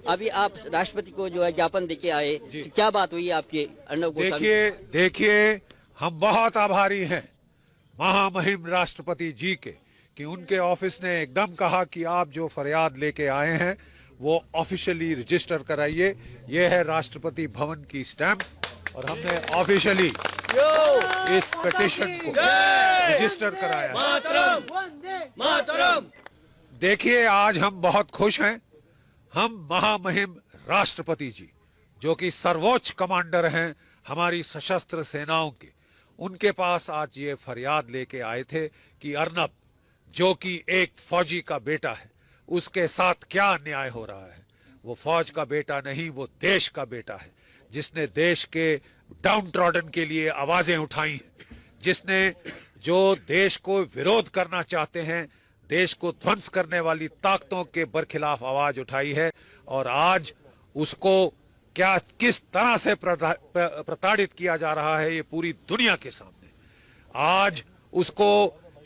अभी आप राष्ट्रपति को जो है ज्ञापन देके आए, तो क्या बात हुई आपके अर्नब गोस्वामी? देखिए हम बहुत आभारी हैं महामहिम राष्ट्रपति जी के कि उनके ऑफिस ने एकदम कहा कि आप जो फरियाद लेके आए हैं वो ऑफिशियली रजिस्टर कराइए। ये है राष्ट्रपति भवन की स्टैंप और हमने ऑफिशियली इस पिटीशन को रजिस्टर कराया। देखिए आज हम बहुत खुश हैं। हम महामहिम राष्ट्रपति जी जो कि सर्वोच्च कमांडर हैं हमारी सशस्त्र सेनाओं के, उनके पास आज ये फरियाद लेके आए थे कि अर्नब जो कि एक फौजी का बेटा है उसके साथ क्या अन्याय हो रहा है। वो फौज का बेटा नहीं, वो देश का बेटा है जिसने देश के डाउन ट्रॉडन के लिए आवाजें उठाई हैं, जिसने जो देश को विरोध करना चाहते हैं, देश को ध्वंस करने वाली ताकतों के बरखिलाफ आवाज उठाई है। और आज उसको क्या किस तरह से प्रताड़ित किया जा रहा है ये पूरी दुनिया के सामने। आज उसको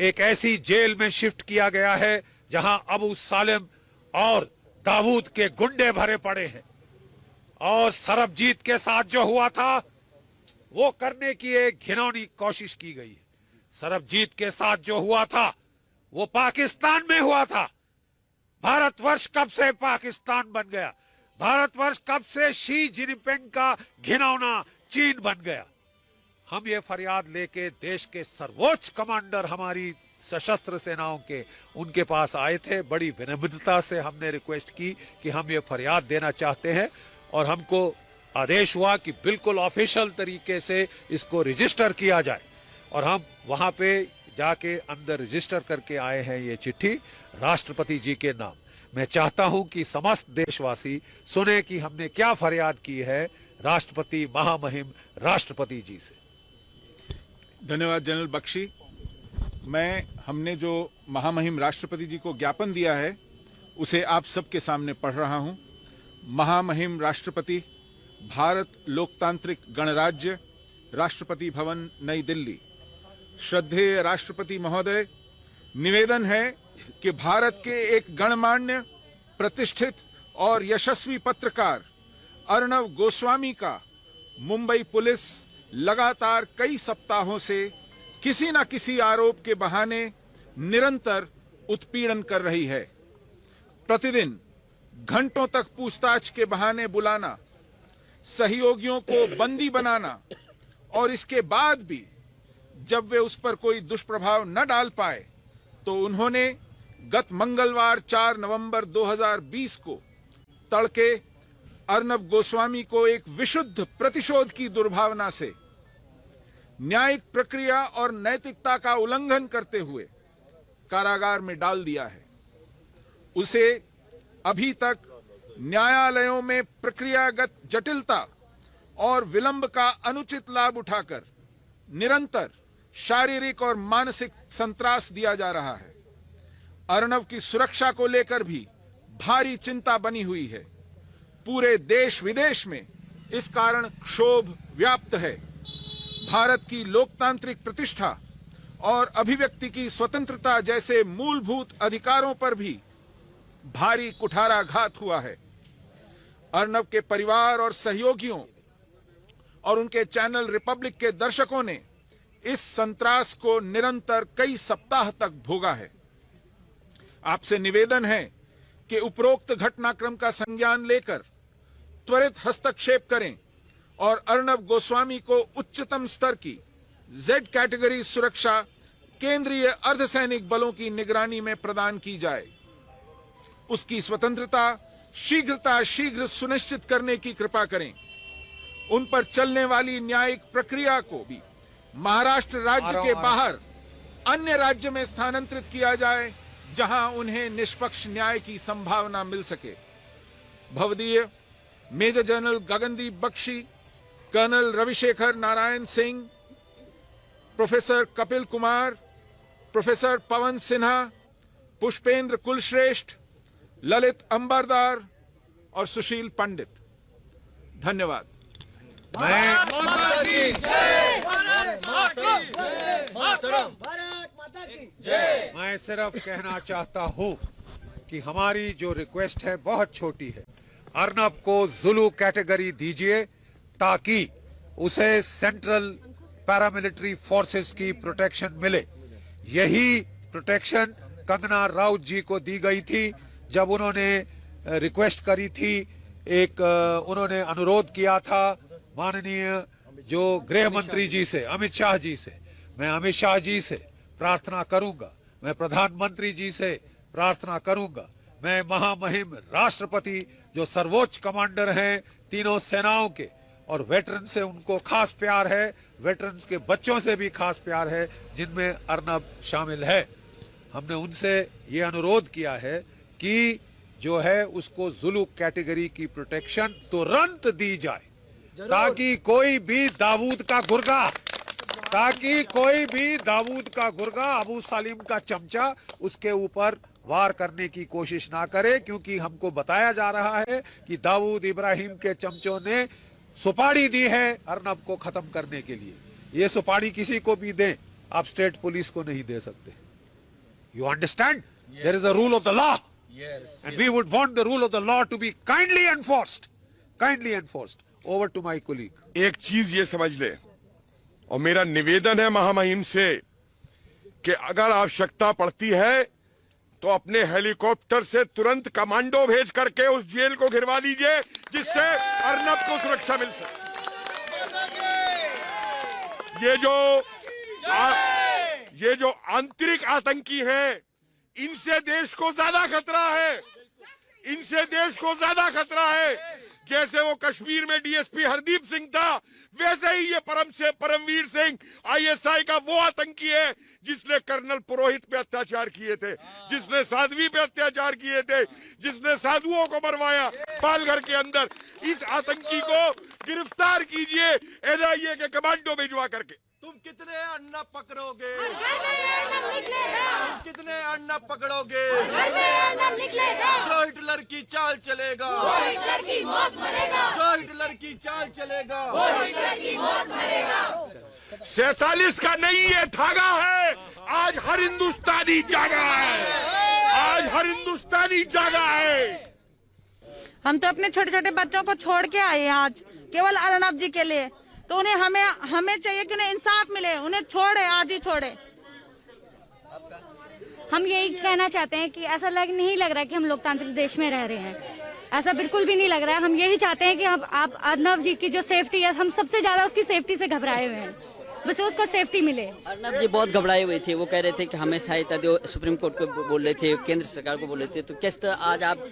एक ऐसी जेल में शिफ्ट किया गया है जहां अबू सालिम और दाऊद के गुंडे भरे पड़े हैं। और सरबजीत के साथ जो हुआ था वो करने की एक घिनौनी कोशिश की गई है। सरबजीत के साथ जो हुआ था वो पाकिस्तान में हुआ था। भारतवर्ष कब से पाकिस्तान बन गया? भारतवर्ष कब से शी जिनपिंग का घिनौना चीन बन गया? हम ये फरियाद लेके देश के सर्वोच्च कमांडर हमारी सशस्त्र सेनाओं के उनके पास आए थे। बड़ी विनम्रता से हमने रिक्वेस्ट की कि हम ये फरियाद देना चाहते हैं और हमको आदेश हुआ कि बिल्कुल ऑफिशियल तरीके से इसको रजिस्टर किया जाए। और हम वहां पे जाके अंदर रजिस्टर करके आए हैं ये चिट्ठी राष्ट्रपति जी के नाम। मैं चाहता हूं कि समस्त देशवासी सुने कि हमने क्या फरियाद की है राष्ट्रपति महामहिम राष्ट्रपति जी से। धन्यवाद जनरल बख्शी। हमने जो महामहिम राष्ट्रपति जी को ज्ञापन दिया है उसे आप सबके सामने पढ़ रहा हूं। महामहिम राष्ट्रपति, भारत लोकतांत्रिक गणराज्य, राष्ट्रपति भवन, नई दिल्ली। श्रद्धेय राष्ट्रपति महोदय, निवेदन है कि भारत के एक गणमान्य, प्रतिष्ठित और यशस्वी पत्रकार अर्नब गोस्वामी का मुंबई पुलिस लगातार कई सप्ताहों से किसी न किसी आरोप के बहाने निरंतर उत्पीड़न कर रही है। प्रतिदिन घंटों तक पूछताछ के बहाने बुलाना, सहयोगियों को बंदी बनाना और इसके बाद भी जब वे उस पर कोई दुष्प्रभाव न डाल पाए तो उन्होंने गत मंगलवार 4 नवंबर 2020 को तड़के अर्नब गोस्वामी को एक विशुद्ध प्रतिशोध की दुर्भावना से न्यायिक प्रक्रिया और नैतिकता का उल्लंघन करते हुए कारागार में डाल दिया है। उसे अभी तक न्यायालयों में प्रक्रियागत जटिलता और विलंब का अनुचित लाभ उठाकर निरंतर शारीरिक और मानसिक संत्रास दिया जा रहा है। अर्नब की सुरक्षा को लेकर भी भारी चिंता बनी हुई है। पूरे देश विदेश में इस कारण क्षोभ व्याप्त है। भारत की लोकतांत्रिक प्रतिष्ठा और अभिव्यक्ति की स्वतंत्रता जैसे मूलभूत अधिकारों पर भी भारी कुठाराघात हुआ है। अर्नब के परिवार और सहयोगियों और उनके चैनल रिपब्लिक के दर्शकों ने इस संत्रास को निरंतर कई सप्ताह तक भोगा है। आपसे निवेदन है कि उपरोक्त घटनाक्रम का संज्ञान लेकर त्वरित हस्तक्षेप करें और अर्नब गोस्वामी को उच्चतम स्तर की जेड कैटेगरी सुरक्षा केंद्रीय अर्धसैनिक बलों की निगरानी में प्रदान की जाए। उसकी स्वतंत्रता शीघ्र सुनिश्चित करने की कृपा करें। उन पर चलने वाली न्यायिक प्रक्रिया को भी महाराष्ट्र राज्य के बाहर अन्य राज्य में स्थानांतरित किया जाए जहां उन्हें निष्पक्ष न्याय की संभावना मिल सके। भवदीय major general Gagandeep Bakshi, colonel Ravishekhar Narayan Singh, professor Kapil Kumar, professor Pawan Sinha, Pushpendra Kulshreshtha, Lalit Ambardar और सुशील पंडित। धन्यवाद। मैं सिर्फ कहना चाहता हूं कि हमारी जो रिक्वेस्ट है बहुत छोटी है। अर्नब को जुलू कैटेगरी दीजिए ताकि उसे सेंट्रल पैरामिलिट्री फोर्सेस की प्रोटेक्शन मिले। यही प्रोटेक्शन कंगना राउत जी को दी गई थी जब उन्होंने रिक्वेस्ट करी थी। उन्होंने अनुरोध किया था माननीय जो गृह मंत्री जी से, अमित शाह जी से। मैं अमित शाह जी से प्रार्थना करूंगा, मैं प्रधानमंत्री जी से प्रार्थना करूंगा, मैं महामहिम राष्ट्रपति जो सर्वोच्च कमांडर हैं तीनों सेनाओं के, और वेटरन से उनको खास प्यार है, वेटरन्स के बच्चों से भी खास प्यार है जिनमें अर्नब शामिल है। हमने उनसे ये अनुरोध किया है कि जो है उसको जुलू कैटेगरी की प्रोटेक्शन तुरंत दी जाए ताकि कोई भी दाऊद का गुर्गा अबू सालिम का चमचा उसके ऊपर वार करने की कोशिश ना करे, क्योंकि हमको बताया जा रहा है कि दाऊद इब्राहिम के चमचों ने सुपारी दी है अर्नब को खत्म करने के लिए। ये सुपारी किसी को भी दें, आप स्टेट पुलिस को नहीं दे सकते। You understand? There is a rule of the law. Yes. And we would want the rule of the law to be kindly enforced. Kindly enforced. Over to my colleague. एक चीज ये समझ ले, और मेरा निवेदन है महामहिम से कि अगर आवश्यकता पड़ती है तो अपने हेलीकॉप्टर से तुरंत कमांडो भेज करके उस जेल को घिरवा लीजिए जिससे अर्नब को सुरक्षा मिल सके। ये जो आंतरिक आतंकी हैं, इनसे देश को ज्यादा खतरा है। जैसे वो कश्मीर में डीएसपी हरदीप सिंह था, वैसे ही ये परमवीर सिंह आईएसआई का वो आतंकी है जिसने कर्नल पुरोहित पे अत्याचार किए थे, जिसने साध्वी पे अत्याचार किए थे, जिसने साधुओं को मरवाया पालघर के अंदर। इस आतंकी को गिरफ्तार कीजिए एनआईए के कमांडो भिजवा करके। तुम कितने अर्नब पकड़ोगे? कितने अर्नब पकड़ोगे? जो हिटलर की चाल चलेगा, जो हिटलर की मौत मरेगा, जो हिटलर की चाल चलेगा, वो हिटलर की मौत मरेगा। 47 का नहीं ये धागा है, आज हर हिंदुस्तानी जागा है। हम तो अपने छोटे छोटे बच्चों को छोड़ के आए आज केवल अर्नब जी के लिए, तो उन्हें हमें चाहिए कि उन्हें इंसाफ मिले, उन्हें छोड़े, आज ही छोड़े। हम यही कहना चाहते हैं कि ऐसा नहीं लग रहा है कि हम लोकतांत्रिक देश में रह रहे हैं, ऐसा बिल्कुल भी नहीं लग रहा है। हम यही चाहते हैं कि आप अर्नब जी की जो सेफ्टी है, हम सबसे ज्यादा उसकी सेफ्टी से घबराए हुए हैं, बस उसको सेफ्टी मिले। अर्नब जी बहुत घबराए हुए थे, वो कह रहे थे कि हमें सहायता दो, सुप्रीम कोर्ट को बोल रहे थे, केंद्र सरकार को बोल रहे थे। तो किस तरह आज आप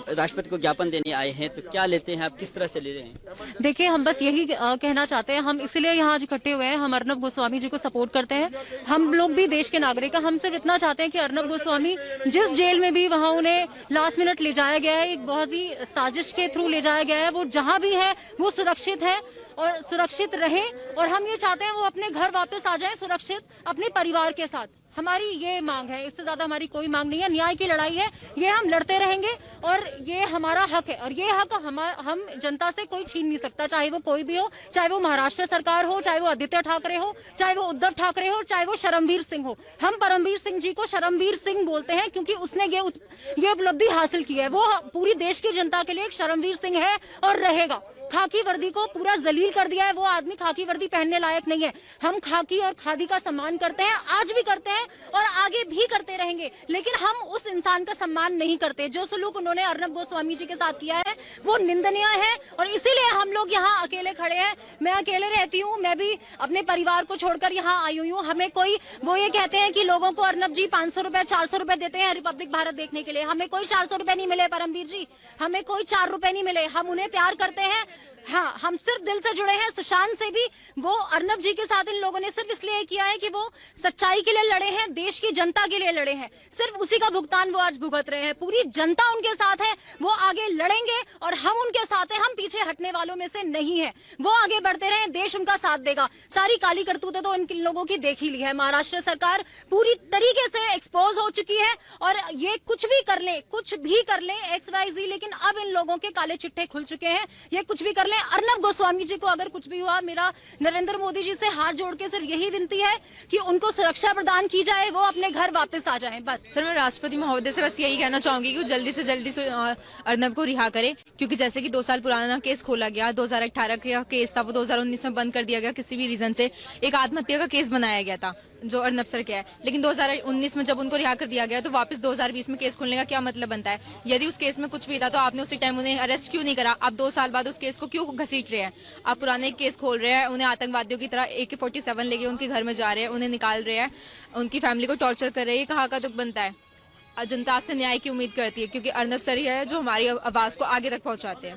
राष्ट्रपति को ज्ञापन देने आए हैं, तो क्या लेते हैं आप, किस तरह से ले रहे हैं? देखिए, हम बस यही कहना चाहते हैं, हम इसलिए यहाँ आज इकट्ठे हुए हैं, हम अर्नब गोस्वामी जी को सपोर्ट करते हैं। हम लोग भी देश के नागरिक हैं, हम सिर्फ इतना चाहते हैं कि अर्नब गोस्वामी जिस जेल में भी वहाँ उन्हें लास्ट मिनट ले जाया गया है, एक बहुत ही साजिश के थ्रू ले जाया गया है, वो जहाँ भी है वो सुरक्षित है और सुरक्षित रहे। और हम ये चाहते हैं वो अपने घर वापस आ जाए सुरक्षित अपने परिवार के साथ। हमारी ये मांग है, इससे ज्यादा हमारी कोई मांग नहीं है। न्याय की लड़ाई है, ये हम लड़ते रहेंगे और ये हमारा हक है, और ये हक हम जनता से कोई छीन नहीं सकता, चाहे वो कोई भी हो, चाहे वो महाराष्ट्र सरकार हो, चाहे वो आदित्य ठाकरे हो, चाहे वो उद्धव ठाकरे हो, चाहे वो शरमवीर सिंह हो। हम परमवीर सिंह जी को शरमवीर सिंह बोलते हैं क्योंकि उसने ये उपलब्धि हासिल की है। वो पूरी देश की जनता के लिए एक शरमवीर सिंह है और रहेगा। खाकी वर्दी को पूरा जलील कर दिया है, वो आदमी खाकी वर्दी पहनने लायक नहीं है। हम खाकी और खादी का सम्मान करते हैं, आज भी करते हैं और आगे भी करते रहेंगे, लेकिन हम उस इंसान का सम्मान नहीं करते। जो सलूक उन्होंने अर्नब गोस्वामी जी के साथ किया है वो निंदनीय है, और इसीलिए हम लोग यहाँ अकेले खड़े हैं। मैं अकेले रहती हूँ, मैं भी अपने परिवार को छोड़कर यहाँ आई हुई हूँ। हमें कोई वो ये कहते हैं कि लोगों को अर्नब जी 500 रुपए 400 रुपए देते हैं रिपब्लिक भारत देखने के लिए। हमें कोई 400 रुपए नहीं मिले परमवीर जी, हमें कोई 4 रुपए नहीं मिले। हम उन्हें प्यार करते हैं, हाँ, हम सिर्फ दिल से जुड़े हैं। सुशांत से भी वो अर्नब जी के साथ इन लोगों ने सिर्फ इसलिए किया है कि वो सच्चाई के लिए लड़े हैं, देश की जनता के लिए लड़े हैं, सिर्फ उसी का भुगतान वो आज भुगत रहे हैं। पूरी जनता उनके साथ है, वो आगे लड़ेंगे और और हम उनके साथ हैं, हम पीछे हटने वालों में से नहीं है। वो आगे बढ़ते रहे, देश उनका साथ देगा। सारी काली करतूतें तो इन लोगों की देख ही ली है। महाराष्ट्र सरकार पूरी तरीके से एक्सपोज हो चुकी है और ये कुछ भी कर ले XYZ, लेकिन अब इन लोगों के काले चिट्ठे खुल चुके हैं। ये कुछ भी कर ले। अर्नब गोस्वामी जी को अगर कुछ भी हुआ, मेरा नरेंद्र मोदी जी से हाथ जोड़ के सिर्फ यही विनती है कि उनको सुरक्षा प्रदान की जाए, वो अपने घर वापस आ जाएं। बस सर, मैं राष्ट्रपति महोदय से बस यही कहना चाहूंगी कि वो जल्दी से अर्नब को रिहा करे, क्योंकि जैसे कि 2 साल पुराना केस खोला गया, 2018 का केस था, वो 2019 में बंद कर दिया गया किसी भी रीजन से। एक आत्महत्या का केस बनाया गया था जो अर्नब सर के है, लेकिन 2019 में जब उनको रिहा कर दिया गया तो वापस 2020 में केस खोलने का क्या मतलब बनता है? यदि उस केस में कुछ भी था तो आपने उसी टाइम उन्हें अरेस्ट क्यों नहीं करा? आप 2 साल बाद उस केस को क्यों घसीट रहे हैं? आप पुराने केस खोल रहे हैं, उन्हें आतंकवादियों की तरह AK-47 लेके उनके घर में जा रहे हैं, उन्हें निकाल रहे हैं, उनकी फैमिली को टॉर्चर कर रहे हैं। ये कहाँ का दुख बनता है? जनता आपसे न्याय की उम्मीद करती है, क्योंकि अर्नब सर ही है जो हमारी आवाज को आगे तक पहुंचाते हैं।